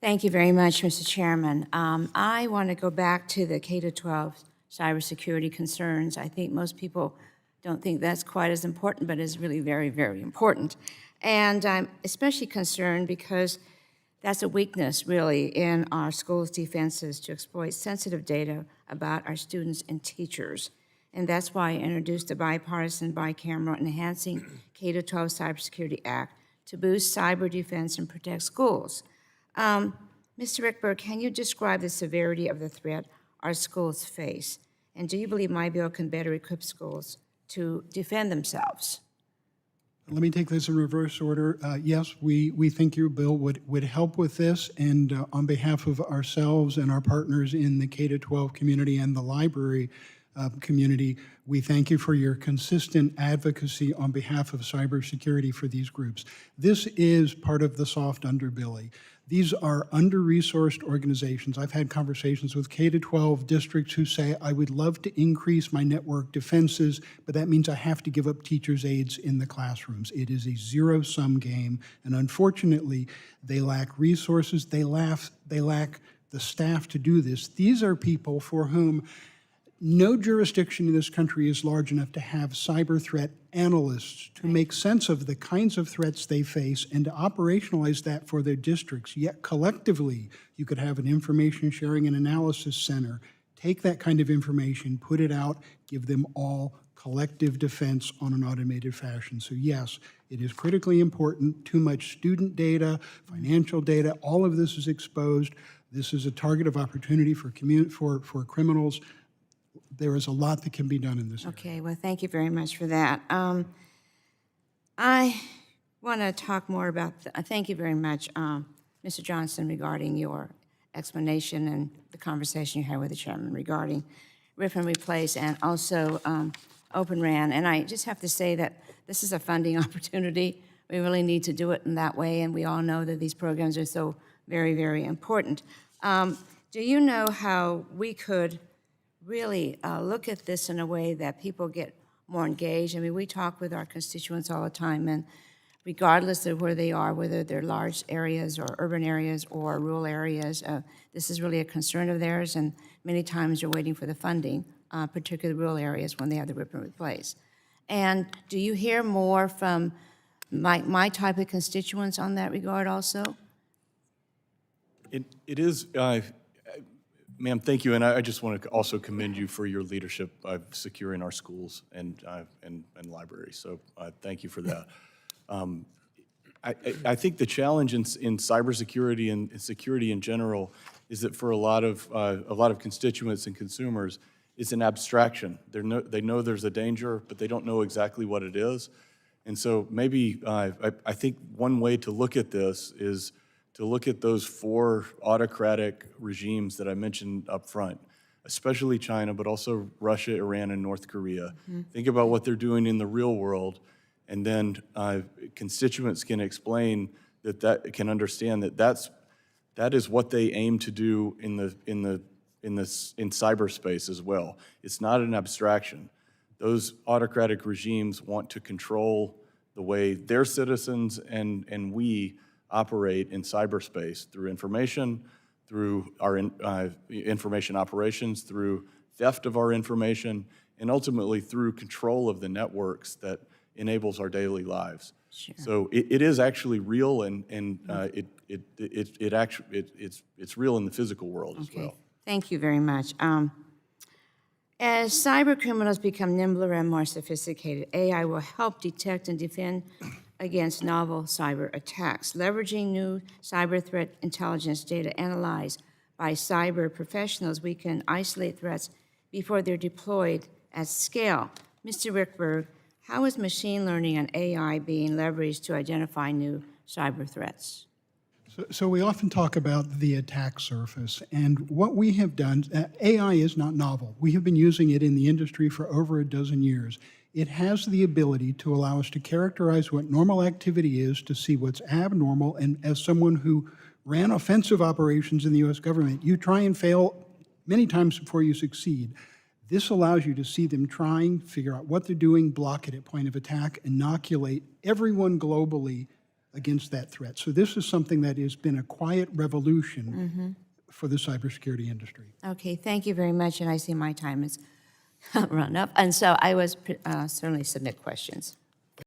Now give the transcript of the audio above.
Thank you very much, Mr. Chairman. I want to go back to the K-12 cybersecurity concerns. I think most people don't think that's quite as important, but it's really very, very important. And I'm especially concerned because that's a weakness, really, in our schools' defenses to exploit sensitive data about our students and teachers. And that's why I introduced the bipartisan, bicameral, Enhancing K-12 Cybersecurity Act to boost cyber defense and protect schools. Mr. Rickberg, can you describe the severity of the threat our schools face? And do you believe my bill can better equip schools to defend themselves? Let me take this in reverse order. Yes, we think your bill would help with this, and on behalf of ourselves and our partners in the K-12 community and the library community, we thank you for your consistent advocacy on behalf of cybersecurity for these groups. This is part of the soft underbelly. These are under-resourced organizations. I've had conversations with K-12 districts who say, I would love to increase my network defenses, but that means I have to give up teachers' aides in the classrooms. It is a zero-sum game, and unfortunately, they lack resources. They lack the staff to do this. These are people for whom no jurisdiction in this country is large enough to have cyber threat analysts to make sense of the kinds of threats they face and to operationalize that for their districts. Yet collectively, you could have an information sharing and analysis center, take that kind of information, put it out, give them all collective defense on an automated fashion. So yes, it is critically important. Too much student data, financial data, all of this is exposed. This is a target of opportunity for criminals. There is a lot that can be done in this area. Okay, well, thank you very much for that. I want to talk more about, thank you very much, Mr. Johnson, regarding your explanation and the conversation you had with the chairman regarding rip and replace and also Open RAN. And I just have to say that this is a funding opportunity. We really need to do it in that way, and we all know that these programs are so very, very important. Do you know how we could really look at this in a way that people get more engaged? I mean, we talk with our constituents all the time, and regardless of where they are, whether they're large areas or urban areas or rural areas, this is really a concern of theirs, and many times you're waiting for the funding, particularly rural areas when they have the rip and replace. And do you hear more from my type of constituents on that regard also? It is, ma'am, thank you, and I just want to also commend you for your leadership of securing our schools and libraries, so thank you for that. I think the challenge in cybersecurity and security in general is that for a lot of constituents and consumers, it's an abstraction. They know there's a danger, but they don't know exactly what it is. And so maybe I think one way to look at this is to look at those 4 autocratic regimes that I mentioned up front, especially China, but also Russia, Iran, and North Korea. Mm-hmm. Think about what they're doing in the real world, and then constituents can explain can understand that is what they aim to do in cyberspace as well. It's not an abstraction. Those autocratic regimes want to control the way their citizens and we operate in cyberspace through information, through our information operations, through theft of our information, and ultimately through control of the networks that enables our daily lives. Sure. So it is actually real, and it's real in the physical world as well. Thank you very much. As cyber criminals become nimbler and more sophisticated, AI will help detect and defend against novel cyber attacks. Leveraging new cyber threat intelligence data analyzed by cyber professionals, we can isolate threats before they're deployed at scale. Mr. Rickberg, how is machine learning and AI being leveraged to identify new cyber threats? So we often talk about the attack surface, and what we have done, AI is not novel. We have been using it in the industry for over a dozen years. It has the ability to allow us to characterize what normal activity is, to see what's abnormal, and as someone who ran offensive operations in the U.S. government, you try and fail many times before you succeed. This allows you to see them trying, figure out what they're doing, block it at point of attack, inoculate everyone globally against that threat. So this is something that has been a quiet revolution for the cybersecurity industry. Okay, thank you very much, and I see my time is run up, and so I was certainly submit questions.